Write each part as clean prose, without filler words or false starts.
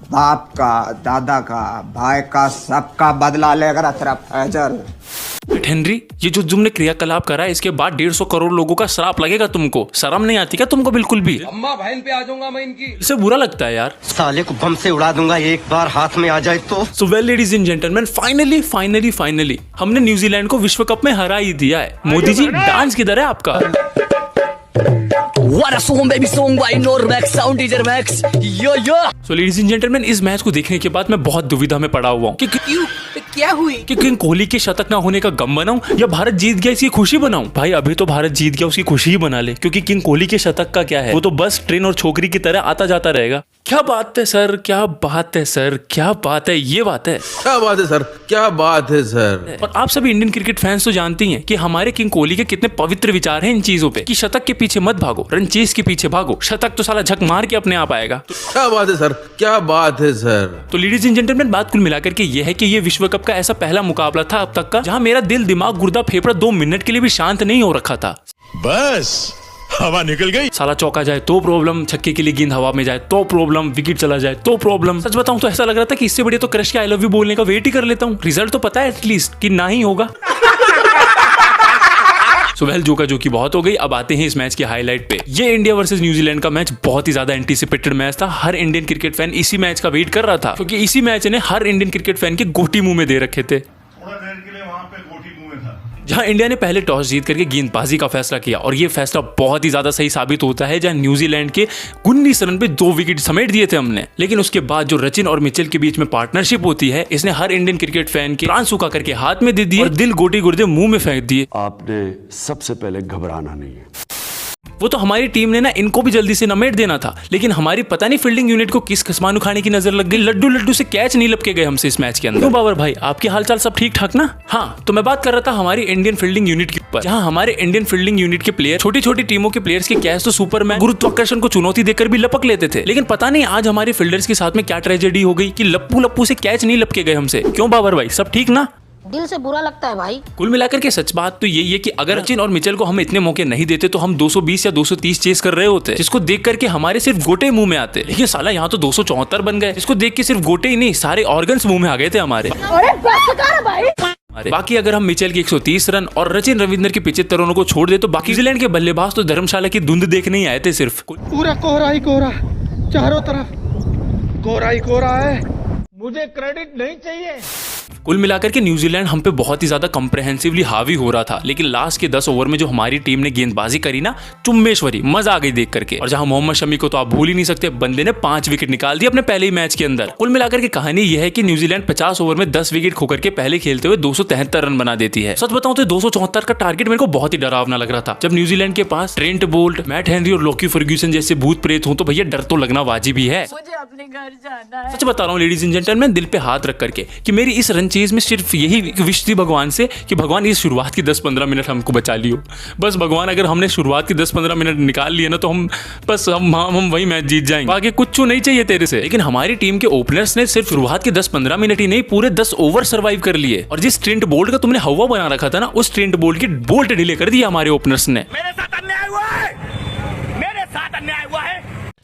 बाप का, दादा का, भाई का, सबका बदला लेगा तेरा फैजल। हेनरी, ये जो तुमने क्रियाकलाप करा है इसके बाद 150 करोड़ लोगों का श्राप लगेगा तुमको। शर्म नहीं आती क्या तुमको बिल्कुल भी? अम्मा बहन पे आ जाऊंगा मैं इनकी। इससे बुरा लगता है यार। साले को बम से उड़ा दूंगा एक बार हाथ में आ जाए तो। So well ladies and gentleman, finally हमने न्यूजीलैंड को विश्व कप में हरा ही दिया है। मोदी जी, डांस किधर है आपका? What a song, baby song by Normax, sound teacher Max. Yo yo. So ladies and gentleman, इस मैच को देखने के बाद मैं बहुत दुविधा में पड़ा हुआ हूँ कि क्या हुई? कि किंग कोहली के शतक ना होने का गम बनाऊं या भारत जीत गया इसकी खुशी बनाऊं। भाई अभी तो भारत जीत गया उसकी खुशी ही बना ले, क्योंकि किंग कोहली के शतक का क्या है, वो तो बस ट्रेन और छोकरी की तरह आता जाता रहेगा। क्या बात है सर, क्या बात है सर, क्या बात है, ये बात है, क्या बात है सर, क्या बात है सर। और आप सभी इंडियन क्रिकेट फैंस तो जानते ही हैं कि हमारे किंग कोहली के कितने पवित्र विचार हैं इन चीजों पे, कि शतक के पीछे मत भागो, रन चेस के पीछे भागो, शतक तो साला झक मार के अपने आप आएगा। क्या बात है सर, क्या बात है सर। तो लेडीज एंड जेंटलमैन, बात कुल मिलाकर के ये है कि ये विश्व कप का ऐसा पहला मुकाबला था अब तक का जहां मेरा दिल, दिमाग, गुर्दा, फेफड़ा 2 मिनट के लिए भी शांत नहीं हो रखा था। बस हवा निकल गई। साला चौका जाए तो प्रॉब्लम, छक्के के लिए गेंद हवा में जाए तो प्रॉब्लम, विकेट चला जाए तो प्रॉब्लम। सच बताऊं तो ऐसा लग रहा था कि इससे बढ़िया तो क्रश के आई लव यू बोलने का वेट ही कर लेता हूं। रिजल्ट तो पता है एटलीस्ट कि ना ही होगा। सो वेल, जो का जो की बहुत हो गई। अब आते हैं इस मैच के हाईलाइट पे। ये इंडिया वर्सेस न्यूजीलैंड का मैच बहुत ही ज्यादा एंटीसिपेटेड मैच था। हर इंडियन क्रिकेट फैन इसी मैच का वेट कर रहा था, क्योंकि इसी मैच ने हर इंडियन क्रिकेट फैन के गोटी मुंह में दे रखे थे। जहां इंडिया ने पहले टॉस जीत करके गेंदबाजी का फैसला किया, और ये फैसला बहुत ही ज्यादा सही साबित होता है। जहां न्यूजीलैंड के 19 रन पे 2 विकेट समेट दिए थे हमने, लेकिन उसके बाद जो रचिन और मिचेल के बीच में पार्टनरशिप होती है, इसने हर इंडियन क्रिकेट फैन के प्राण सूखा करके हाथ में दे दिए और दिल गोटी गुर्दे मुंह में फेंक दिए। आपने सबसे पहले घबराना नहीं है। वो तो हमारी टीम ने ना इनको भी जल्दी से नमेट देना था, लेकिन हमारी पता नहीं फील्डिंग यूनिट को किस खसमानु खाने की नजर लग गई। लड्डू लड्डू से कैच नहीं लपके गए हमसे इस मैच के अंदर। तो बाबर भाई, आपके हालचाल सब ठीक ठाक ना? हाँ, तो मैं बात कर रहा था हमारी इंडियन फील्डिंग यूनिट के ऊपर, जहां हमारे इंडियन फील्डिंग यूनिट के प्लेयर छोटी छोटी टीमों के प्लेयर्स के कैच तो सुपरमैन गुरुत्वाकर्षण को चुनौती देकर भी लपक लेते थे, लेकिन पता नहीं आज हमारे फील्डर्स के साथ में क्या ट्रेजेडी हो गई कि लप्पू लप्पू से कैच नहीं लपके गए हमसे। क्यों बाबर भाई, सब ठीक ना? दिल से बुरा लगता है भाई। कुल मिलाकर के सच बात तो यही है कि अगर सचिन और मिचेल को हम इतने मौके नहीं देते तो हम 220 या 230 चेस कर रहे होते, जिसको देख करके हमारे सिर्फ गोटे मुंह में आते। लेकिन साला यहाँ तो 274 बन गए, जिसको देख के सिर्फ गोटे ही नहीं सारे ऑर्गन्स मुंह में आ गए थे हमारे। अरे बस कर भाई। बाकी अगर हम मिचेल के 130 रन और रचिन रविंद्र के 75 रनों को छोड़ दे तो बाकी न्यूजीलैंड के बल्लेबाज तो धर्मशाला की धुंध देखने ही आए थे सिर्फ। पूरा कोहरा ही कोहरा, चारों तरफ कोहरा ही कोहरा है। मुझे क्रेडिट नहीं चाहिए। कुल मिलाकर के न्यूजीलैंड हम पे बहुत ही ज्यादा कॉम्प्रहेंसिवली हावी हो रहा था, लेकिन लास्ट के 10 ओवर में जो हमारी टीम ने गेंदबाजी करी ना, चुम्बेश्वरी, मजा आ गई देख करके। और जहां मोहम्मद शमी को तो आप भूल ही नहीं सकते, बंदे ने 5 विकेट निकाल दिए अपने पहले ही मैच के अंदर। कुल मिलाकर के कहानी यह है कि न्यूजीलैंड 50 ओवर में 10 विकेट खोकर के पहले खेलते हुए 273 रन बना देती है। सच बताऊं तो 274 का टारगेट मेरे को बहुत ही डरावना लग रहा था। जब न्यूजीलैंड के पास ट्रेंट बोल्ट, मैट हेनरी और लोकी फर्ग्यूसन जैसे भूत प्रेत हो तो भैया डर तो लगना वाजिब ही है। मुझे अपने घर जाना है। सच बता रहा हूँ लेडीज एंड जेंटलमैन, दिल पे हाथ रख करके कि मेरी इस रन चेज में सिर्फ यही विश थी भगवान से कि भगवान इस शुरुआत की 10-15 मिनट हमको बचा लियो। बस भगवान, अगर हमने शुरुआत की 10-15 मिनट निकाल लिए ना तो हम वही मैच जीत जाएंगे। आगे कुछ नहीं चाहिए तेरे से। लेकिन हमारी टीम के ओपनर्स ने सिर्फ शुरुआत के 10-15 मिनट ही नहीं, पूरे 10 ओवर सर्वाइव कर लिए। और जिस ट्रेंट बोल्ट का तुमने हवा बना रखा था ना, उस ट्रेंट बोल्ट की बोल्ट डिले कर दिया हमारे ओपनर्स ने। मेरे साथ अन्याय हुआ है, मेरे साथ अन्याय हुआ है।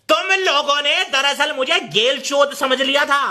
तुम लोगों ने दरअसल मुझे गेल चोद समझ लिया था।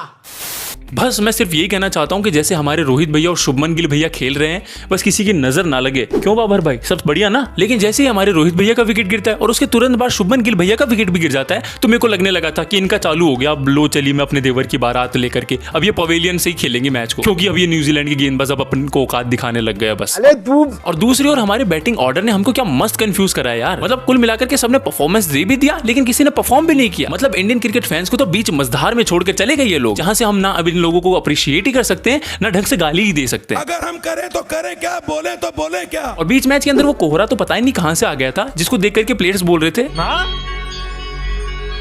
बस मैं सिर्फ यही कहना चाहता हूँ कि जैसे हमारे रोहित भैया और शुभमन गिल भैया खेल रहे हैं, बस किसी की नजर ना लगे। क्यों बाबर भाई, सब बढ़िया ना? लेकिन जैसे ही हमारे रोहित भैया का विकेट गिरता है और उसके तुरंत बाद शुभमन गिल भैया का विकेट भी गिर जाता है, तो मेरे को लगने लगा था कि इनका चालू हो गया। अब लो चली मैं अपने देवर की बारात लेकर के, अब ये पवेलियन से ही खेलेंगे मैच को, क्योंकि अब ये न्यूजीलैंड की गेंदबाज अब अपन को औकात दिखाने लग गया बस। और दूसरी ओर हमारे बैटिंग ऑर्डर ने हमको क्या मस्त कंफ्यूज करा यार। मतलब कुल मिलाकर के सबने परफॉर्मेंस दे भी दिया, लेकिन किसी ने परफॉर्म भी नहीं किया। मतलब इंडियन क्रिकेट फैंस को तो बीच मझधार में छोड़कर चले गए ये लोग, जहां से हम ना अब इन लोगों को अप्रिशिएट ही कर सकते हैं, ना ढंग से गाली ही दे सकते हैं। अगर हम करें तो करें क्या, बोले तो बोले क्या। और बीच मैच के अंदर वो कोहरा तो पता ही नहीं कहां से आ गया था, जिसको देख करके प्लेयर्स बोल रहे थे,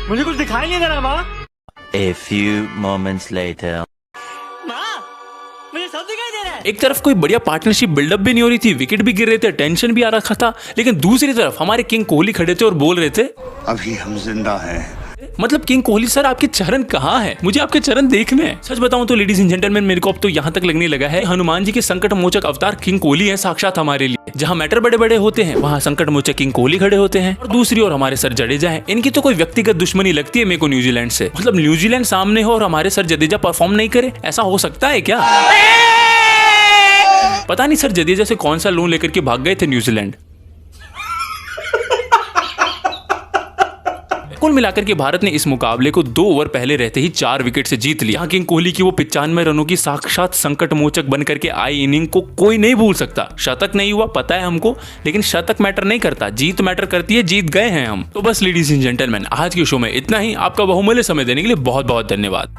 मुझे कुछ दिखाई नहीं दे रहा माँ। A few moments later. मुझे सब दिखाई दे रहा है। एक तरफ कोई बढ़िया पार्टनरशिप बिल्डअप भी नहीं हो रही थी, विकेट भी गिर रहे थे, टेंशन भी आ रखा था, लेकिन दूसरी तरफ हमारे किंग कोहली खड़े थे और बोल रहे थे, अभी हम जिंदा हैं। मतलब किंग कोहली सर आपके चरण कहाँ है? मुझे आपके चरण देखने हैं। सच बताऊं तो लेडीज एंड जेंटलमैन, मेरे को अब तो यहाँ तक लगने लगा है हनुमान जी के संकट मोचक अवतार किंग कोहली है साक्षात हमारे लिए। जहाँ मैटर बड़े बड़े होते हैं वहाँ संकट मोचक किंग कोहली खड़े होते हैं, और दूसरी ओर हमारे सर जडेजा है। इनकी तो कोई व्यक्तिगत दुश्मनी लगती है मेरे को न्यूजीलैंड से। मतलब न्यूजीलैंड सामने हो और हमारे सर जडेजा परफॉर्म नहीं करे, ऐसा हो सकता है क्या? पता नहीं सर जडेजा से कौन सा लोन लेकर के भाग गए थे न्यूजीलैंड। कुल मिलाकर के भारत ने इस मुकाबले को 2 ओवर पहले रहते ही 4 विकेट से जीत लिया। किंग कोहली की वो 95 रनों की साक्षात संकट मोचक बन करके आई इनिंग को कोई नहीं भूल सकता। शतक नहीं हुआ पता है हमको, लेकिन शतक मैटर नहीं करता, जीत मैटर करती है। जीत गए हैं हम। तो बस लेडीज एंड जेंटलमैन, आज के शो में इतना ही। आपका बहुमूल्य समय देने के लिए बहुत बहुत धन्यवाद।